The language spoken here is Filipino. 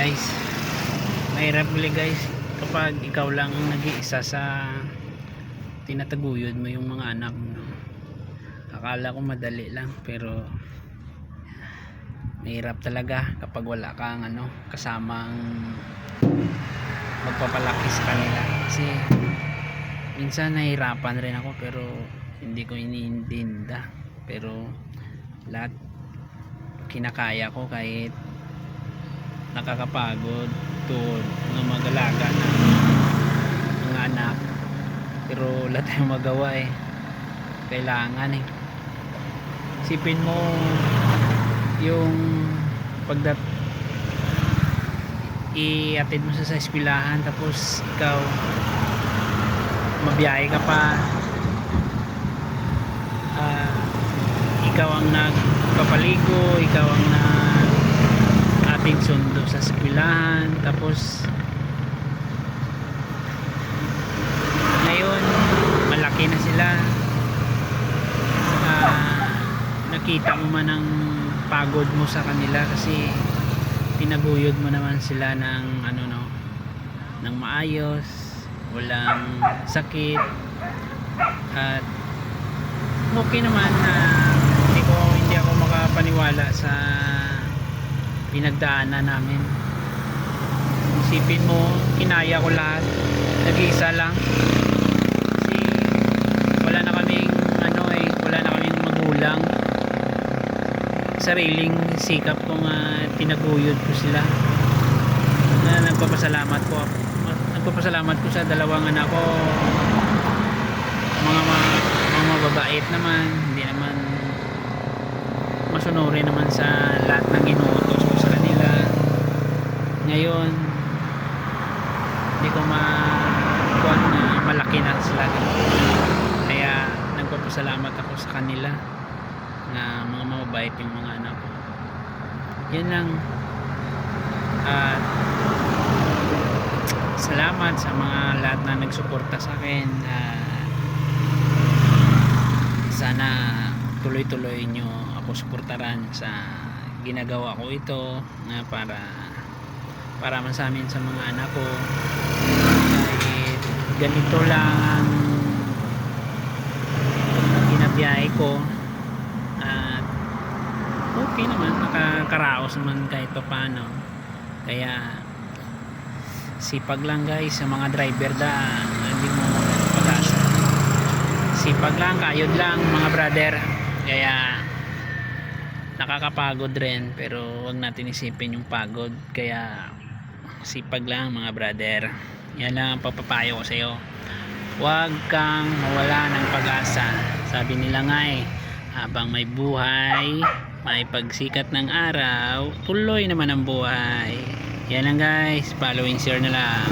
Guys, mahirap uli guys kapag ikaw lang ang nag-iisa sa tinataguyod mo yung mga anak mo. Akala ko madali lang, pero mahirap talaga kapag wala kang kasamang magpapalaki sa kanila. Kasi minsan nahihirapan rin ako, pero hindi ko iniintinda, pero lahat kinakaya ko kahit nakakapagod tulad ng mag-alaga ng mga anak, pero wala tayong magawa kailangan isipin mo yung iatid mo sa eskwelahan, tapos ikaw mabiyahe ka pa, ikaw ang nagpapaligo, ikaw ang ating sundo sa eskwelahan, tapos ngayon malaki na sila, nakita mo man ang pagod mo sa kanila kasi tinaguyod mo naman sila ng ng maayos, walang sakit, at okay naman na hindi ako makapaniwala sa pinagdaanan namin. Isipin mo, kinaya ko lahat, nag-iisa lang kasi wala na kaming wala na kaming magulang. Sariling sikap kong tinaguyod ko sila, na nagpapasalamat ko sa dalawang anak ko, mga mababait naman, hindi naman masunurin naman sa lahat ng inuutos ko sa kanila. Ngayon hindi ko makuha na malaki na sila, kaya nagpapasalamat ako sa kanila na mga mababait yung mga anak ko. Yan lang, at salamat sa mga lahat na nagsuporta sa akin. Sana tuloy-tuloy nyo ako suportaran sa ginagawa ko ito, na para man sa amin, sa mga anak ko. Kahit ganito lang ang ginabiyahe ko, at okay naman, nakakaraos naman kahit pa paano. Kaya sipag lang guys sa mga driver, hindi mo pag-asa, sipag lang, kayod lang mga brother. Kaya nakakapagod rin, pero wag natin isipin yung pagod. Kaya sipag lang mga brother. Yan lang ang papapayo ko sa iyo, wag kang mawala ng pag-asa. Sabi nila nga habang may buhay, may pagsikat ng araw, tuloy naman ang buhay. Yan lang guys, follow and share na lang.